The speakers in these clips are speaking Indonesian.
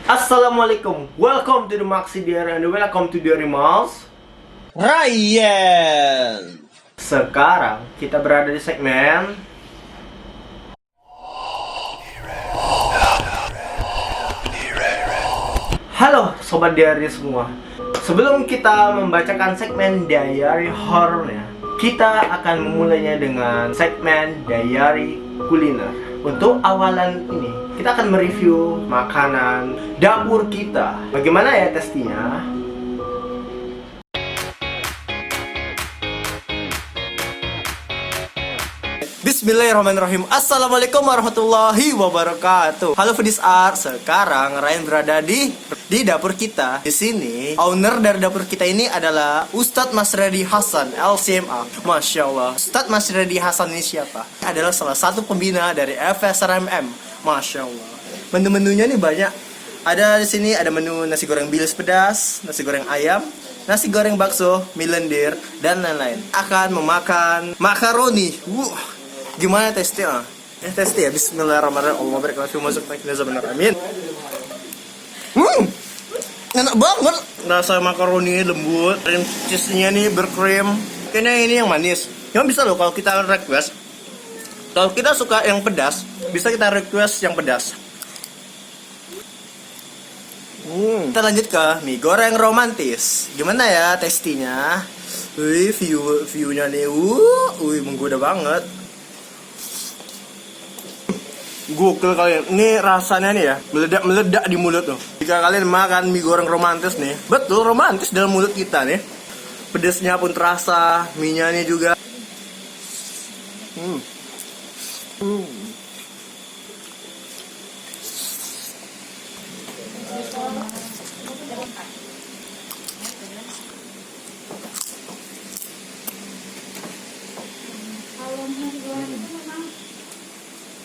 Assalamualaikum, welcome to the Maxi Diary and welcome to Diary Mouse Ryan. Sekarang kita berada di segmen Halo Sobat Diary semua. Sebelum kita membacakan segmen Diary Horornya, kita akan memulainya dengan segmen Diary Kuliner. Untuk awalan ini, kita akan mereview makanan dapur kita. Bagaimana ya testinya? Bismillahirrahmanirrahim. Assalamualaikum warahmatullahi wabarakatuh. Halo Foodies Art. Sekarang Ryan berada di dapur kita. Di sini owner dari dapur kita ini adalah Ustadz Masredi Hasan LCMA. Masya Allah. Ustadz Masredi Hasan ini siapa? Adalah salah satu pembina dari FSRMM. Masya Allah. Menu-menunya nih banyak. Ada di sini ada menu nasi goreng bilis pedas, nasi goreng ayam, nasi goreng bakso, mie lendir, dan lain-lain. Akan memakan makaroni. Gimana tesnya? Tesnya ya. Bismillahirrahmanirrahim. Allah berkati masuk benar. Amin. Enak banget. Rasa makaroni lembut, dan cheese-nya nih berkrim. Kayaknya ini yang manis. Yang bisa loh kalau kita request. Kalau kita suka yang pedas, bisa kita request yang pedas. Kita lanjut ke mie goreng romantis. Gimana ya testinya? Wih, view-nya nih. Menggoda banget. Gokil kalian, ini rasanya nih ya meledak di mulut tuh. Jika kalian makan mie goreng romantis nih, betul romantis dalam mulut kita nih. Pedasnya pun terasa, mie-nya nih juga.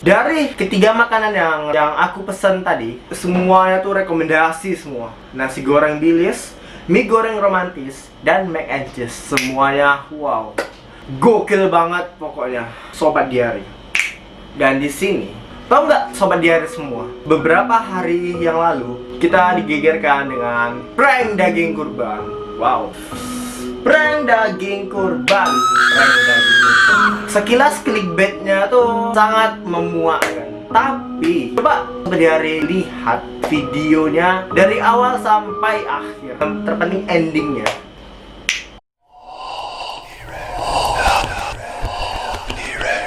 Dari ketiga makanan yang aku pesan tadi, semuanya tuh rekomendasi semua. Nasi goreng bilis, mie goreng romantis, dan mac and cheese. Semuanya wow. Gokil banget pokoknya Sobat Diary. Dan di sini, tau nggak Sobat Diary semua? Beberapa hari yang lalu kita digegerkan dengan prank daging kurban. Wow. Prank daging kurban. Sekilas clickbaitnya tuh sangat memuakkan. Tapi coba Diary lihat videonya dari awal sampai akhir. Terpenting endingnya.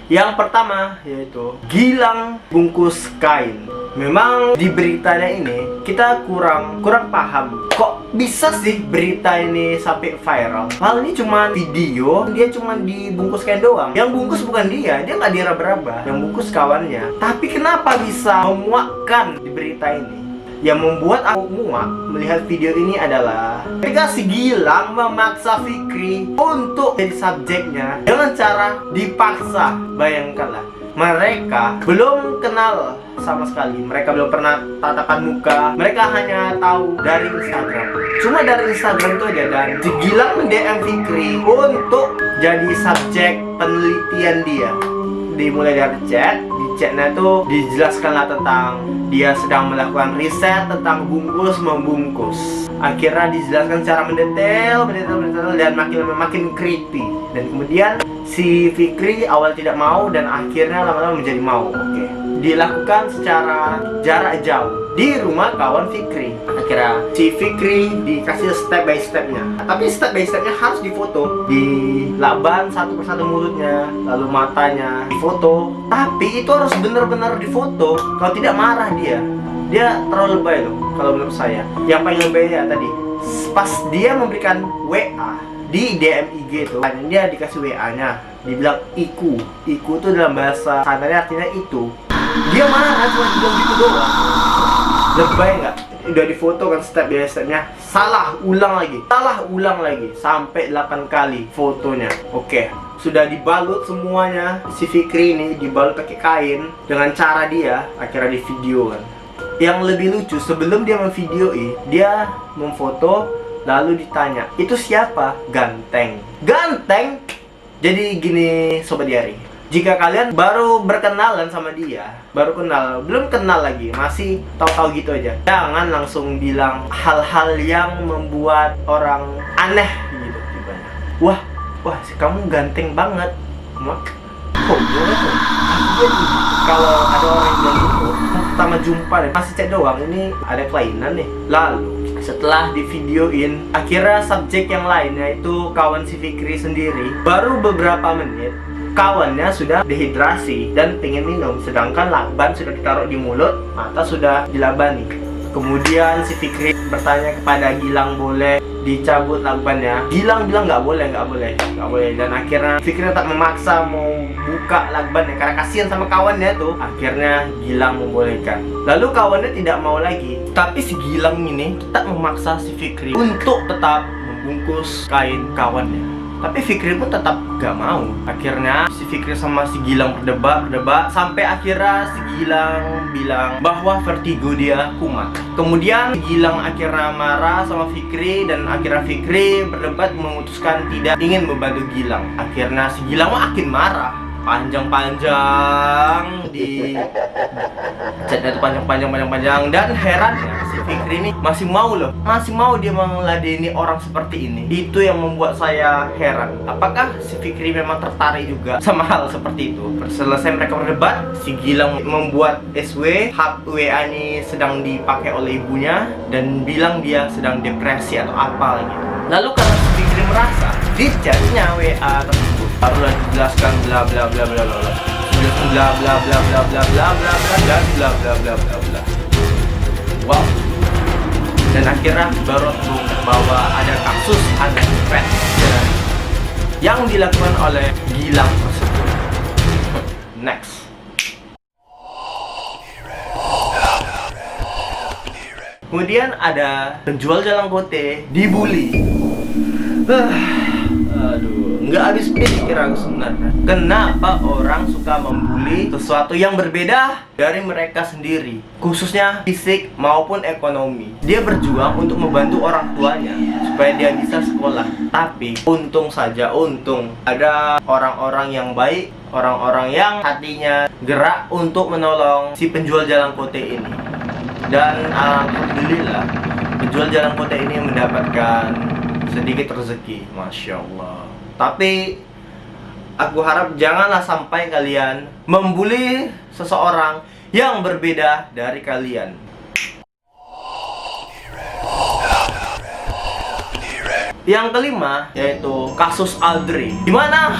Yang pertama yaitu Gilang bungkus kain. Memang di beritanya ini kita kurang paham. Kok bisa sih berita ini sampai viral? Hal ini cuma video, dia cuma dibungkus kain doang. Yang bungkus bukan dia nggak diraba-raba. Yang bungkus kawannya. Tapi kenapa bisa memuakkan di berita ini? Yang membuat aku muak melihat video ini adalah ketika si Gilang memaksa Fikri untuk jadi subjeknya dengan cara dipaksa. Bayangkanlah, mereka belum kenal sama sekali. Mereka belum pernah tatapan muka. Mereka hanya tahu dari Instagram. Cuma dari Instagram itu aja. Dan si Gilang DM Fikri untuk jadi subjek penelitian dia. Dimulai dari chat. Di chatnya tuh dijelaskanlah tentang dia sedang melakukan riset tentang membungkus. Akhirnya dijelaskan secara mendetail dan makin creepy. Dan kemudian si Fikri awal tidak mau dan akhirnya lama-lama menjadi mau. Dilakukan secara jarak jauh di rumah kawan Fikri. Akhirnya si Fikri dikasih step by stepnya. Tapi step by stepnya harus difoto. Dilakban satu persatu mulutnya, lalu matanya difoto. Tapi itu harus benar-benar difoto. Kalau tidak marah dia terlalu lebay loh kalau menurut saya. Yang paling lebay ya tadi pas dia memberikan WA di DM IG itu, dia dikasih WA-nya, dibilang iku itu dalam bahasa sananya artinya itu. Dia marah cuma bilang gitu doang. Lebay nggak? Udah difoto kan step by stepnya, salah ulang lagi sampai 8 kali fotonya. Sudah dibalut semuanya. Si Fikri ini dibalut pakai kain dengan cara dia akhirnya di video kan. Yang lebih lucu, sebelum dia memvideoi, dia memfoto lalu ditanya, itu siapa? Ganteng. Jadi gini Sobat Diary, Jika kalian baru berkenalan sama dia, baru kenal, belum kenal lagi, masih tahu-tahu gitu aja, jangan langsung bilang hal-hal yang membuat orang aneh gitu tipenya. Wah, kamu ganteng banget. Kok kalau ada orang yang bilang gitu, pertama jumpa deh, masih chat doang, ini ada kelainan nih. Lalu setelah di videoin, akhirnya subjek yang lainnya itu kawan si Fikri sendiri, baru beberapa menit kawannya sudah dehidrasi dan pengen minum, sedangkan lakban sudah ditaruh di mulut, mata sudah dilabani. Kemudian si Fikri bertanya kepada Gilang boleh dicabut lakbannya. Gilang bilang nggak boleh. Dan akhirnya Fikri tak memaksa mau buka lakbannya karena kasihan sama kawannya tuh. Akhirnya Gilang membolehkan. Lalu kawannya tidak mau lagi, tapi si Gilang ini tak memaksa si Fikri untuk tetap membungkus kain kawannya. Tapi Fikri pun tetap gak mau. Akhirnya si Fikri sama si Gilang berdebat sampai akhirnya si Gilang bilang bahwa vertigo dia kumat. Kemudian si Gilang akhirnya marah sama Fikri dan akhirnya Fikri berdebat memutuskan tidak ingin membantu Gilang. Akhirnya si Gilang makin marah, panjang-panjang di chatnya itu panjang dan herannya si Fikri ini masih mau dia meladeni orang seperti ini. Itu yang membuat saya heran, apakah si Fikri memang tertarik juga sama hal seperti itu. Selesai mereka berdebat, si Gilang membuat SW, hak WA ini sedang dipakai oleh ibunya dan bilang dia sedang depresi atau apa gitu. Lalu karena si Fikri merasa di chatnya WA tersebut barulah dijelaskan bla bla bla bla bla bla bla bla bla bla bla bla bla bla bla bla bla. Wow. Dan akhirnya baru terungkap bahwa ada kasus unfriend yang dilakukan oleh Gilang tersebut. Next. Kemudian ada penjual jalan kote dibully. Aduh, nggak habis pikir aku sebenarnya. Kenapa orang suka membuli sesuatu yang berbeda dari mereka sendiri, khususnya fisik maupun ekonomi. Dia berjuang untuk membantu orang tuanya supaya dia bisa sekolah. Tapi untung ada orang-orang yang baik, orang-orang yang hatinya gerak untuk menolong si penjual jalan kote ini. Dan alhamdulillah penjual jalan kote ini mendapatkan sedikit rezeki, Masya Allah. Tapi aku harap janganlah sampai kalian membuli seseorang yang berbeda dari kalian. Yang kelima yaitu kasus Audrey, dimana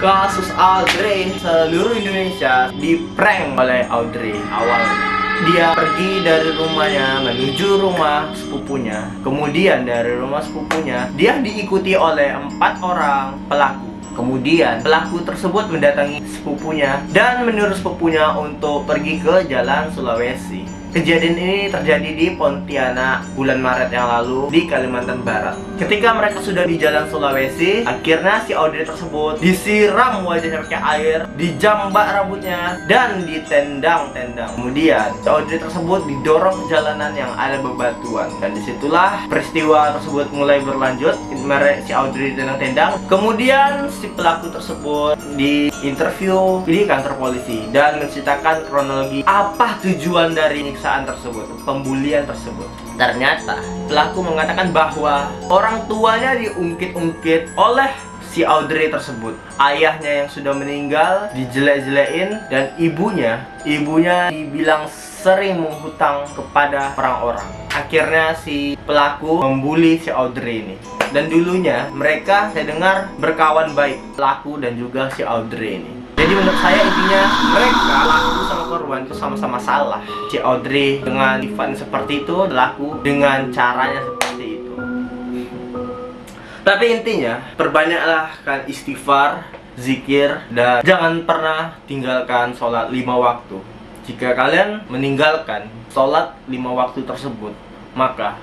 kasus Audrey seluruh Indonesia di-prank oleh Audrey. Awalnya dia pergi dari rumahnya menuju rumah sepupunya. Kemudian dari rumah sepupunya dia diikuti oleh 4 orang pelaku. Kemudian pelaku tersebut mendatangi sepupunya dan menyuruh sepupunya untuk pergi ke Jalan Sulawesi. Kejadian ini terjadi di Pontianak bulan Maret yang lalu di Kalimantan Barat. Ketika mereka sudah di Jalan Sulawesi, akhirnya si Audrey tersebut disiram wajahnya pakai air, dijambak rambutnya, dan ditendang-tendang. Kemudian si Audrey tersebut didorong ke jalanan yang ada bebatuan. Dan disitulah peristiwa tersebut mulai berlanjut. Si Audrey ditendang-tendang. Kemudian si pelaku tersebut diinterview di kantor polisi dan menceritakan kronologi apa tujuan dari penyiksaan tersebut, pembulian tersebut. Ternyata pelaku mengatakan bahwa orang tuanya diungkit-ungkit oleh si Audrey tersebut. Ayahnya yang sudah meninggal dijelek-jelekin dan ibunya dibilang sering menghutang kepada orang-orang. Akhirnya si pelaku membuli si Audrey ini. Dan dulunya mereka, saya dengar, berkawan baik, pelaku dan juga si Audrey ini. Jadi menurut saya intinya mereka, pelaku sama korban itu sama-sama salah. Si Audrey dengan Ivan seperti itu, pelaku dengan caranya seperti itu. Tapi intinya perbanyaklah kan istighfar, zikir, dan jangan pernah tinggalkan sholat 5 waktu. Jika kalian meninggalkan sholat 5 waktu tersebut, maka